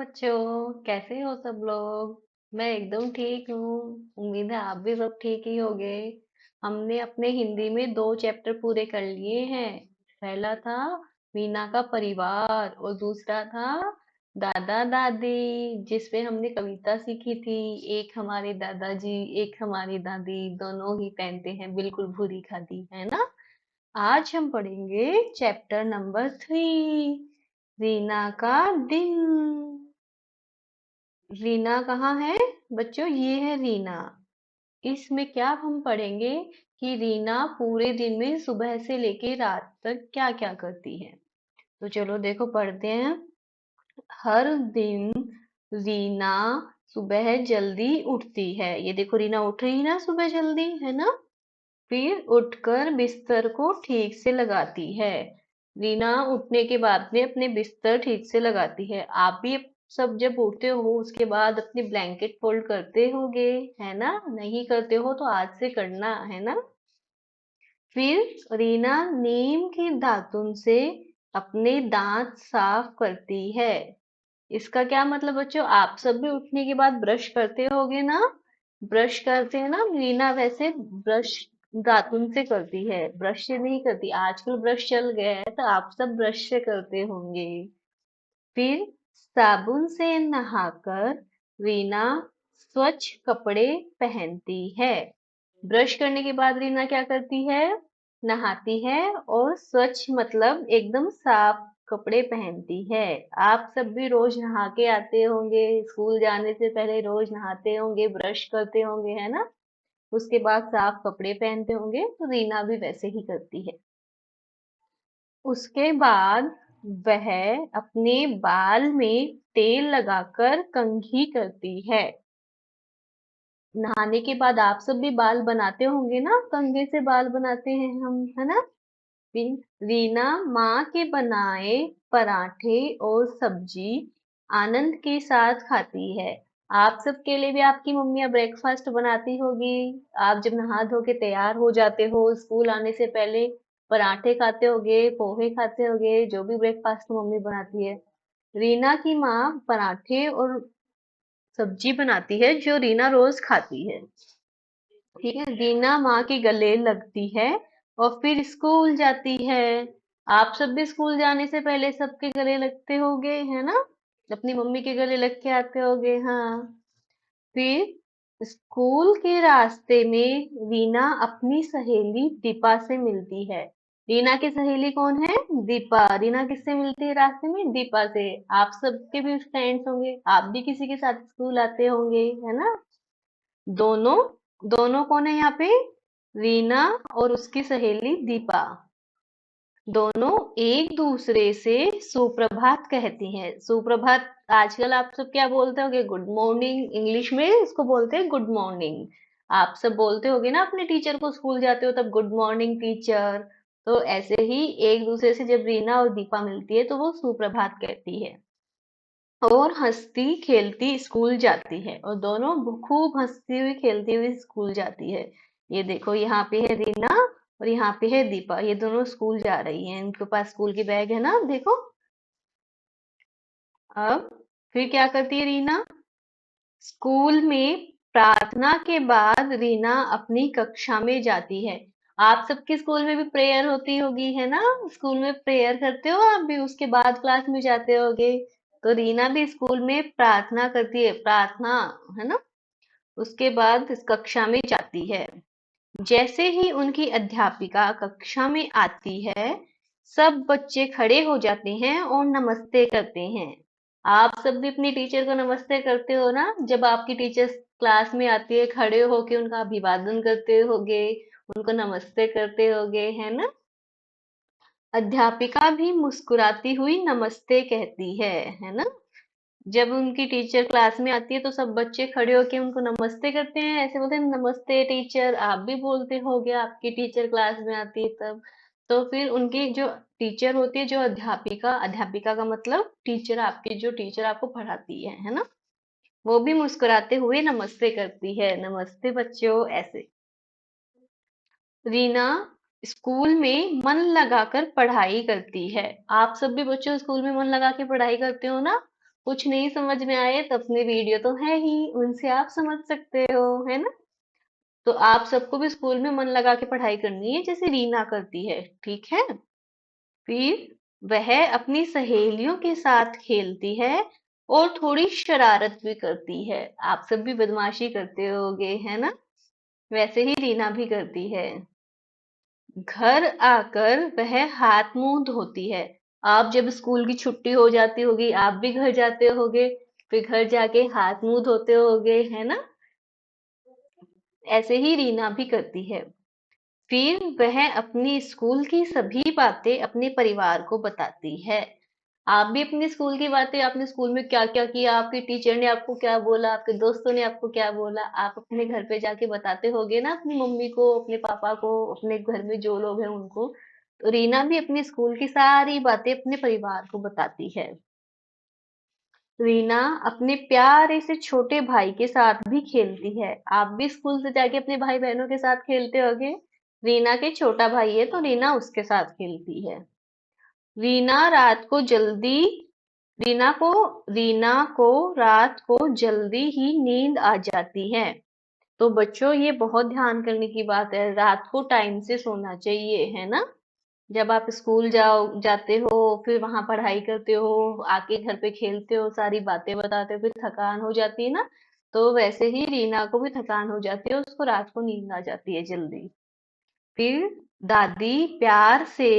बच्चों, कैसे हो सब लोग। मैं एकदम ठीक हूँ। उम्मीद है आप भी सब ठीक ही होंगे। हमने अपने हिंदी में 2 चैप्टर पूरे कर लिए हैं। पहला था मीना का परिवार और दूसरा था दादा दादी, जिसमें हमने कविता सीखी थी। एक हमारे दादाजी, एक हमारी दादी, दोनों ही पहनते हैं बिल्कुल भूरी खादी, है ना। आज हम पढ़ेंगे चैप्टर नंबर 3, रीना का दिन। रीना कहाँ है बच्चों? ये है रीना। इसमें क्या हम पढ़ेंगे कि रीना पूरे दिन में सुबह से लेके रात तक क्या क्या करती है। तो चलो देखो पढ़ते हैं। हर दिन रीना सुबह जल्दी उठती है। ये देखो रीना उठ रही है ना सुबह जल्दी, है ना। फिर उठकर बिस्तर को ठीक से लगाती है। रीना उठने के बाद में अपने बिस्तर ठीक से लगाती है। आप भी सब जब उठते हो उसके बाद अपनी ब्लैंकेट फोल्ड करते होगे, है ना। नहीं करते हो तो आज से करना, है ना। फिर रीना नीम की दातुन से अपने दांत साफ करती है। इसका क्या मतलब बच्चों? आप सब भी उठने के बाद ब्रश करते होगे ना। ब्रश करते हैं ना, रीना वैसे ब्रश दातुन से करती है, ब्रश से नहीं करती। आजकल ब्रश चल गया है तो आप सब ब्रश से करते होंगे। फिर साबुन से नहाकर रीना स्वच्छ कपड़े पहनती है। ब्रश करने के बाद रीना क्या करती है? नहाती है और स्वच्छ मतलब एकदम साफ कपड़े पहनती है। आप सब भी रोज नहा के आते होंगे, स्कूल जाने से पहले रोज नहाते होंगे, ब्रश करते होंगे, है ना। उसके बाद साफ कपड़े पहनते होंगे, तो रीना भी वैसे ही करती है। उसके बाद वह अपने बाल में तेल लगाकर कंघी करती है। नहाने के बाद आप सब भी बाल बनाते होंगे ना, कंघे से बाल बनाते हैं हम, है ना। रीना माँ के बनाए पराठे और सब्जी आनंद के साथ खाती है। आप सबके लिए भी आपकी मम्मियाँ ब्रेकफास्ट बनाती होगी। आप जब नहा धो के तैयार हो जाते हो स्कूल आने से पहले, पराठे खाते होगे, पोहे खाते होगे, जो भी ब्रेकफास्ट मम्मी बनाती है। रीना की माँ पराठे और सब्जी बनाती है जो रीना रोज खाती है। ठीक है, रीना माँ के गले लगती है और फिर स्कूल जाती है। आप सब भी स्कूल जाने से पहले सबके गले लगते होगे, है ना। अपनी मम्मी के गले लग के आते होगे, हाँ। फिर स्कूल के रास्ते में रीना अपनी सहेली दीपा से मिलती है। रीना की सहेली कौन है? दीपा। रीना किससे मिलती है रास्ते में? दीपा से। आप सबके भी फ्रेंड्स होंगे, आप भी किसी के साथ स्कूल आते होंगे, है ना। दोनों दोनों कौन है यहाँ पे? रीना और उसकी सहेली दीपा। दोनों एक दूसरे से सुप्रभात कहती हैं। सुप्रभात आजकल आप सब क्या बोलते होगे? Good morning. इंग्लिश में इसको बोलते हैं गुड मॉर्निंग। आप सब बोलते होगे ना अपने टीचर को, स्कूल जाते हो तब गुड मॉर्निंग टीचर। तो ऐसे ही एक दूसरे से जब रीना और दीपा मिलती है तो वो सुप्रभात कहती है और हंसती खेलती स्कूल जाती है। और दोनों खूब हंसती हुई खेलती हुई स्कूल जाती है। ये देखो यहाँ पे है रीना और यहाँ पे है दीपा, ये दोनों स्कूल जा रही हैं, इनके पास स्कूल की बैग है ना, देखो। अब फिर क्या करती है रीना? स्कूल में प्रार्थना के बाद रीना अपनी कक्षा में जाती है। आप सबके स्कूल में भी प्रेयर होती होगी, है ना। स्कूल में प्रेयर करते हो आप भी, उसके बाद क्लास में जाते होगे। तो रीना भी स्कूल में प्रार्थना करती है, प्रार्थना, है ना। उसके बाद इस कक्षा में जाती है। जैसे ही उनकी अध्यापिका कक्षा में आती है, सब बच्चे खड़े हो जाते हैं और नमस्ते करते हैं। आप सब भी अपनी टीचर को नमस्ते करते हो ना, जब आपकी टीचर क्लास में आती है खड़े होके उनका अभिवादन करते होगे, उनको नमस्ते करते होगे, है ना। अध्यापिका भी मुस्कुराती हुई नमस्ते कहती है ना। जब उनकी टीचर क्लास में आती है तो सब बच्चे खड़े होके उनको नमस्ते करते हैं, ऐसे बोलते हैं नमस्ते टीचर। आप भी बोलते होगे, आपकी टीचर क्लास में आती है तब। तो फिर उनकी जो टीचर होती है, जो अध्यापिका, अध्यापिका का मतलब टीचर, आपकी जो टीचर आपको पढ़ाती है ना, वो भी मुस्कुराते हुए नमस्ते करती है, नमस्ते बच्चों, ऐसे। रीना स्कूल में मन लगाकर पढ़ाई करती है। आप सब भी बच्चों स्कूल में मन लगा के पढ़ाई करते हो ना। कुछ नहीं समझ में आए तो अपने वीडियो तो है ही, उनसे आप समझ सकते हो, है ना। तो आप सबको भी स्कूल में मन लगा के पढ़ाई करनी है जैसे रीना करती है, ठीक है। फिर वह अपनी सहेलियों के साथ खेलती है और थोड़ी शरारत भी करती है। आप सब भी बदमाशी करते होगे, है ना। वैसे ही रीना भी करती है। घर आकर वह हाथ मुंह धोती है। आप जब स्कूल की छुट्टी हो जाती होगी, आप भी घर जाते होगे, फिर घर जाके हाथ मुंह धोते होगे, है ना। ऐसे ही रीना भी करती है। फिर वह अपनी स्कूल की सभी बातें अपने परिवार को बताती है। आप भी अपने स्कूल की बातें, आपने स्कूल में क्या क्या किया, आपके टीचर ने आपको क्या बोला, आपके दोस्तों ने आपको क्या बोला, आप अपने घर पे जाके बताते होगे ना अपनी मम्मी को, अपने पापा को, अपने घर में जो लोग हैं उनको। तो रीना भी अपनी स्कूल की सारी बातें अपने परिवार को बताती है। रीना अपने प्यारे से छोटे भाई के साथ भी खेलती है। आप भी स्कूल से जाके अपने भाई बहनों के साथ खेलते होगे। रीना के छोटा भाई है तो रीना उसके साथ खेलती है। रीना रात को जल्दी रीना को रीना को रात को जल्दी ही नींद आ जाती है। तो बच्चों ये बहुत ध्यान करने की बात है, रात को टाइम से सोना चाहिए, है ना। जब आप स्कूल जाते हो, फिर वहां पढ़ाई करते हो, आके घर पे खेलते हो, सारी बातें बताते हो, फिर थकान हो जाती है ना। तो वैसे ही रीना को भी थकान हो जाती है, उसको रात को नींद आ जाती है जल्दी। फिर दादी प्यार से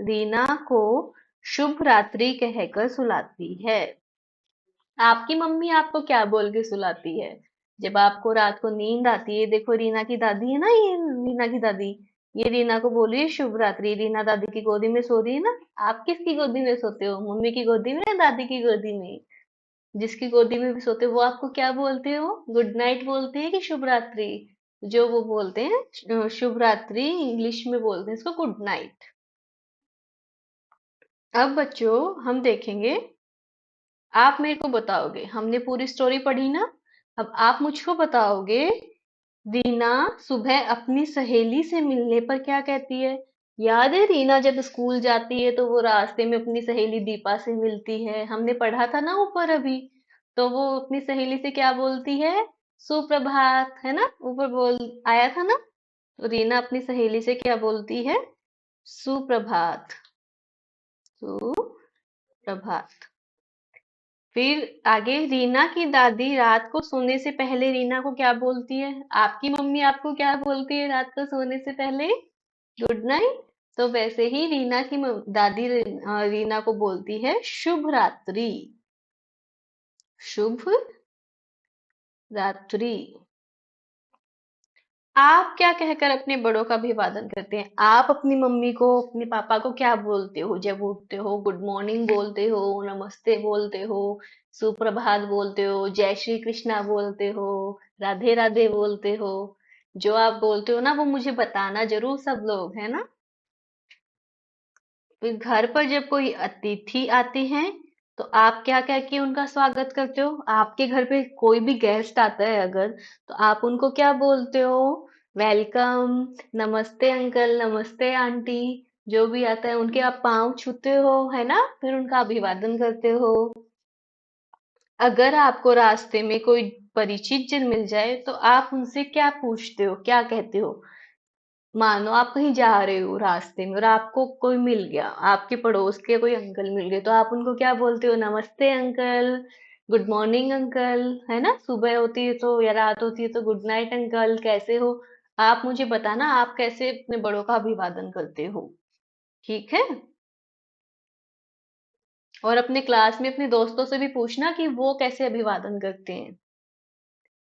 रीना को शुभ रात्रि कहकर सुलाती है। आपकी मम्मी आपको क्या बोल के सुलाती है जब आपको रात को नींद आती है? देखो रीना की दादी है ना, ये रीना की दादी, ये रीना को बोल रही है शुभ रात्रि। रीना दादी की गोदी में सो रही है ना। आप किसकी गोदी में सोते हो, मम्मी की गोदी में या दादी की गोदी में? जिसकी गोदी में भी सोते हो वो आपको क्या बोलते हो, गुड नाइट बोलते हैं कि शुभ रात्रि? जो वो बोलते हैं शुभ रात्रि, इंग्लिश में बोलते हैं इसको गुड नाइट। अब बच्चों हम देखेंगे, आप मेरे को बताओगे, हमने पूरी स्टोरी पढ़ी ना। अब आप मुझको बताओगे, रीना सुबह अपनी सहेली से मिलने पर क्या कहती है। याद है रीना जब स्कूल जाती है तो वो रास्ते में अपनी सहेली दीपा से मिलती है, हमने पढ़ा था ना ऊपर अभी। तो वो अपनी सहेली से क्या बोलती है, सुप्रभात, है ना, ऊपर बोल आया था ना। तो रीना अपनी सहेली से क्या बोलती है, सुप्रभात, सुप्रभात। फिर आगे रीना की दादी रात को सोने से पहले रीना को क्या बोलती है, आपकी मम्मी आपको क्या बोलती है रात को सोने से पहले, गुड नाइट। तो वैसे ही रीना की दादी रीना को बोलती है शुभ रात्रि, शुभ रात्रि। आप क्या कहकर अपने बड़ों का अभिवादन करते हैं? आप अपनी मम्मी को, अपने पापा को क्या बोलते हो जब उठते हो? गुड मॉर्निंग बोलते हो, नमस्ते बोलते हो, सुप्रभात बोलते हो, जय श्री कृष्णा बोलते हो, राधे राधे बोलते हो? जो आप बोलते हो ना वो मुझे बताना जरूर सब लोग, है ना। फिर घर पर जब कोई अतिथि आते हैं तो आप क्या कह के उनका स्वागत करते हो? आपके घर पे कोई भी गेस्ट आता है अगर, तो आप उनको क्या बोलते हो? वेलकम, नमस्ते अंकल, नमस्ते आंटी। जो भी आता है उनके आप पाँव छूते हो, है ना, फिर उनका अभिवादन करते हो। अगर आपको रास्ते में कोई परिचित जन मिल जाए तो आप उनसे क्या पूछते हो, क्या कहते हो? मानो आप कहीं जा रहे हो रास्ते में और आपको कोई मिल गया, आपके पड़ोस के कोई अंकल मिल गए, तो आप उनको क्या बोलते हो? नमस्ते अंकल, गुड मॉर्निंग अंकल, है ना। सुबह होती है तो या रात होती है तो गुड नाइट अंकल, कैसे हो? आप मुझे बताना आप कैसे अपने बड़ों का अभिवादन करते हो, ठीक है। और अपने क्लास में अपने दोस्तों से भी पूछना कि वो कैसे अभिवादन करते हैं।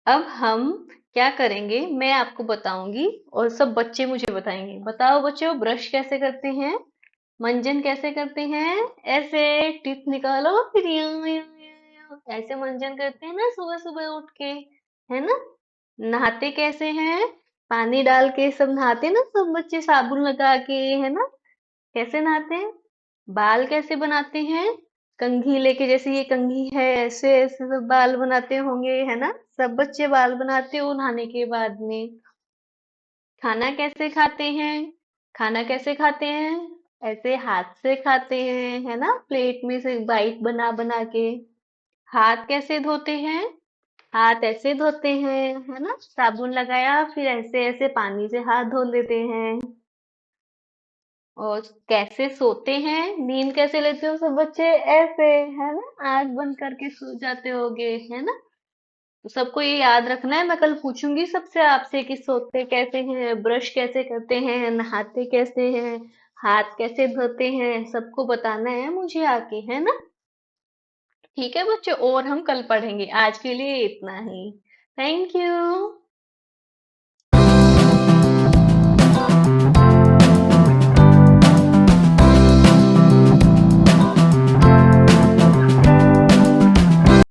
अब हम क्या करेंगे, मैं आपको बताऊंगी और सब बच्चे मुझे बताएंगे। बताओ बच्चों, ब्रश कैसे करते हैं, मंजन कैसे करते हैं? ऐसे टिप निकालो, फिर ऐसे मंजन करते हैं ना सुबह सुबह उठ के, है ना। नहाते कैसे हैं? पानी डाल के सब नहाते हैं ना, सब बच्चे साबुन लगा के, है ना। कैसे नहाते हैं? बाल कैसे बनाते हैं? कंघी लेके, जैसे ये कंघी है, ऐसे ऐसे सब बाल बनाते होंगे, है ना। सब बच्चे बाल बनाते हो नहाने के बाद में। खाना कैसे खाते हैं? खाना कैसे खाते हैं? ऐसे हाथ से खाते हैं, है ना, प्लेट में से बाइट बना बना के। हाथ कैसे धोते हैं? हाथ ऐसे धोते हैं, है ना? साबुन लगाया, फिर ऐसे ऐसे पानी से हाथ धो लेते हैं। और कैसे सोते हैं, नींद कैसे लेते हो सब बच्चे? ऐसे, है ना? आंख बंद करके सो जाते होगे, है ना? तो सबको ये याद रखना है। मैं कल पूछूंगी सबसे आपसे कि सोते कैसे हैं, ब्रश कैसे करते हैं, नहाते कैसे हैं, हाथ कैसे धोते हैं, सबको बताना है मुझे आके, है ना? ठीक है बच्चों, और हम कल पढ़ेंगे। आज के लिए इतना ही। Thank you.